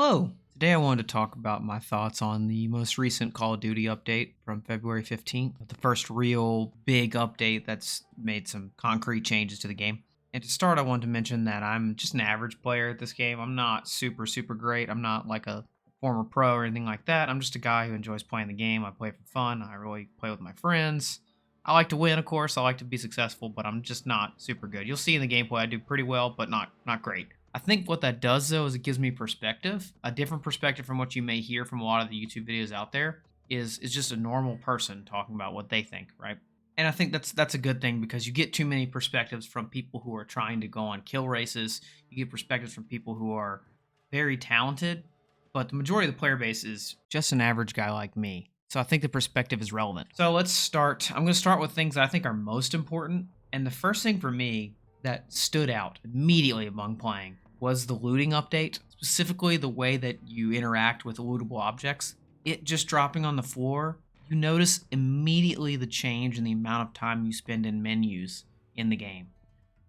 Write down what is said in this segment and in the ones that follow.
Hello! Today I wanted to talk about my thoughts on the most recent Call of Duty update from February 15th, the first real big update that's made some concrete changes to the game. And to start, I wanted to mention that I'm just an average player at this game. I'm not super great. I'm not like a former pro or anything like that. I'm just a guy who enjoys playing the game. I play for fun. I really play with my friends. I like to win, of course. I like to be successful, but I'm just not super good. You'll see in the gameplay I do pretty well, but not great. I think what that does though is it gives me perspective, a different perspective from what you may hear from a lot of the YouTube videos out there. Is just a normal person talking about what they think, right? And I think that's a good thing because you get too many perspectives from people who are trying to go on kill races. You get perspectives from people who are very talented, but the majority of the player base is just an average guy like me. So I think the perspective is relevant. So let's start. I'm going to start with things that I think are most important. And the first thing for me that stood out immediately among playing was the looting update, specifically the way that you interact with lootable objects. It just dropping on the floor, you notice immediately the change in the amount of time you spend in menus in the game.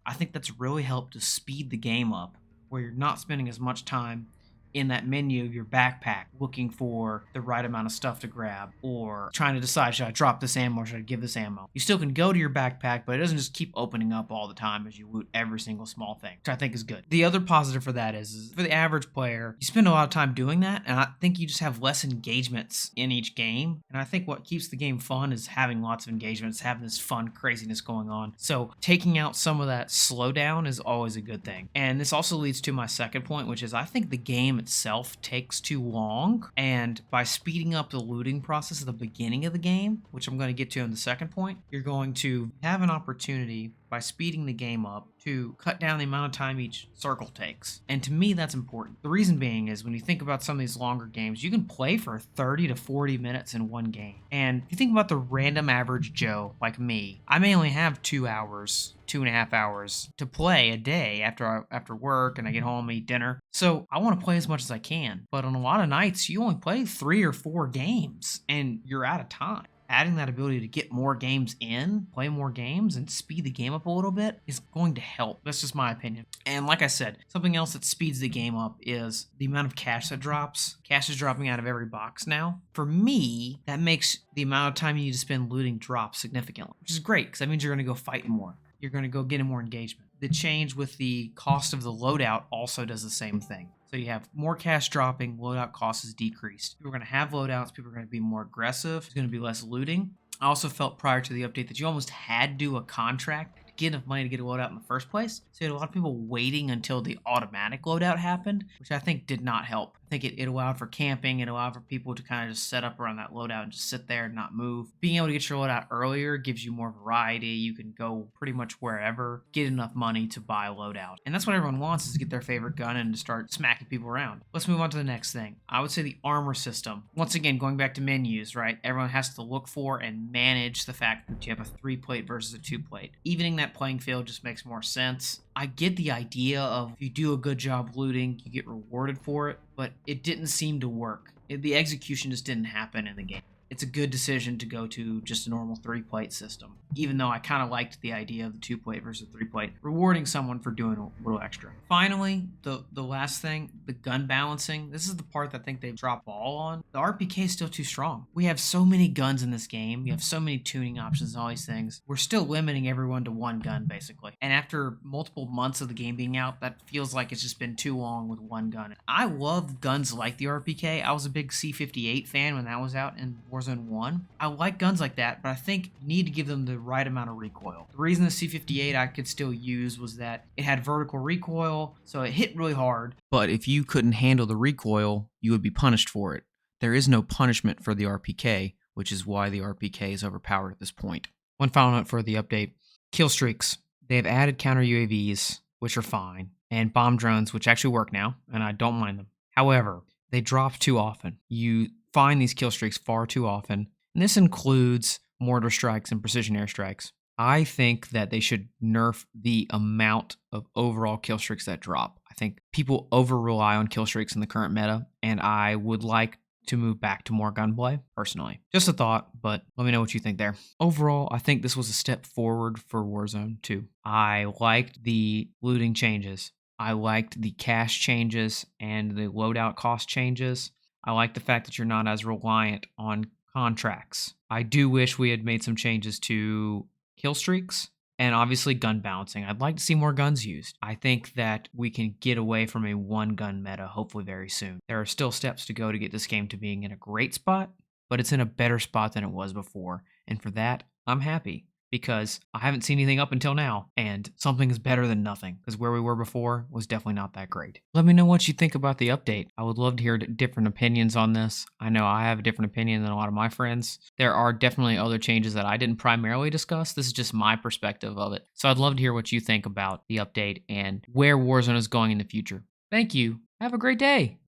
I think that's really helped to speed the game up, where you're not spending as much time in that menu of your backpack looking for the right amount of stuff to grab or trying to decide, should I drop this ammo or should I give this ammo? You still can go to your backpack, but it doesn't just keep opening up all the time as you loot every single small thing, which I think is good. The other positive for that is for the average player, you spend a lot of time doing that, and I think you just have less engagements in each game. And I think what keeps the game fun is having lots of engagements, having this fun craziness going on. So taking out some of that slowdown is always a good thing. And this also leads to my second point, which is I think the game itself takes too long, and by speeding up the looting process at the beginning of the game, which I'm going to get to in the second point, you're going to have an opportunity by speeding the game up to cut down the amount of time each circle takes. And to me, that's important. The reason being is when you think about some of these longer games, you can play for 30 to 40 minutes in one game. And if you think about the random average Joe like me, I may only have 2.5 hours to play a day after work and I get home, eat dinner. So I want to play as much as I can. But on a lot of nights, you only play 3 or 4 games and you're out of time. Adding that ability to get more games in, play more games, and speed the game up a little bit is going to help. That's just my opinion. And like I said, something else that speeds the game up is the amount of cash that drops. Cash is dropping out of every box now. For me, that makes the amount of time you need to spend looting drop significantly, which is great because that means you're going to go fight more. You're going to go get more engagement. The change with the cost of the loadout also does the same thing. So you have more cash dropping, loadout cost is decreased. People are going to have loadouts, people are going to be more aggressive, there's going to be less looting. I also felt prior to the update that you almost had to do a contract to get enough money to get a loadout in the first place. So you had a lot of people waiting until the automatic loadout happened, which I think did not help. I think it allowed for camping, it allowed for people to kind of just set up around that loadout and just sit there and not move. Being able to get your loadout earlier gives you more variety. You can go pretty much wherever, get enough money to buy a loadout. And that's what everyone wants, is to get their favorite gun and to start smacking people around. Let's move on to the next thing. I would say the armor system. Once again, going back to menus, right? Everyone has to look for and manage the fact that you have a 3-plate versus a 2-plate. Evening that playing field just makes more sense. I get the idea of if you do a good job looting, you get rewarded for it, but it didn't seem to work. The execution just didn't happen in the game. It's a good decision to go to just a normal 3-plate system, even though I kind of liked the idea of the 2-plate versus 3-plate, rewarding someone for doing a little extra. Finally, the last thing, the gun balancing. This is the part that I think they've dropped ball on. The RPK is still too strong. We have so many guns in this game. You have so many tuning options and all these things. We're still limiting everyone to one gun, basically. And after multiple months of the game being out, that feels like it's just been too long with one gun. I love guns like the RPK. I was a big C58 fan when that was out in Warzone 1. I like guns like that, but I think you need to give them the right amount of recoil. The reason the C58 I could still use was that it had vertical recoil, so it hit really hard. But if you couldn't handle the recoil, you would be punished for it. There is no punishment for the RPK, which is why the RPK is overpowered at this point. One final note for the update. Kill streaks. They have added counter UAVs, which are fine, and bomb drones, which actually work now, and I don't mind them. However, they drop too often. You find these kill streaks far too often, and this includes mortar strikes and precision airstrikes. I think that they should nerf the amount of overall kill streaks that drop. I think people over-rely on kill streaks in the current meta, and I would like to move back to more gunplay, personally. Just a thought, but let me know what you think there. Overall, I think this was a step forward for Warzone 2. I liked the looting changes. I liked the cash changes and the loadout cost changes. I like the fact that you're not as reliant on contracts. I do wish we had made some changes to kill streaks and obviously gun balancing. I'd like to see more guns used. I think that we can get away from a one gun meta hopefully very soon. There are still steps to go to get this game to being in a great spot, but it's in a better spot than it was before. And for that, I'm happy because I haven't seen anything up until now, and something is better than nothing because where we were before was definitely not that great. Let me know what you think about the update. I would love to hear different opinions on this. I know I have a different opinion than a lot of my friends. There are definitely other changes that I didn't primarily discuss. This is just my perspective of it. So I'd love to hear what you think about the update and where Warzone is going in the future. Thank you. Have a great day.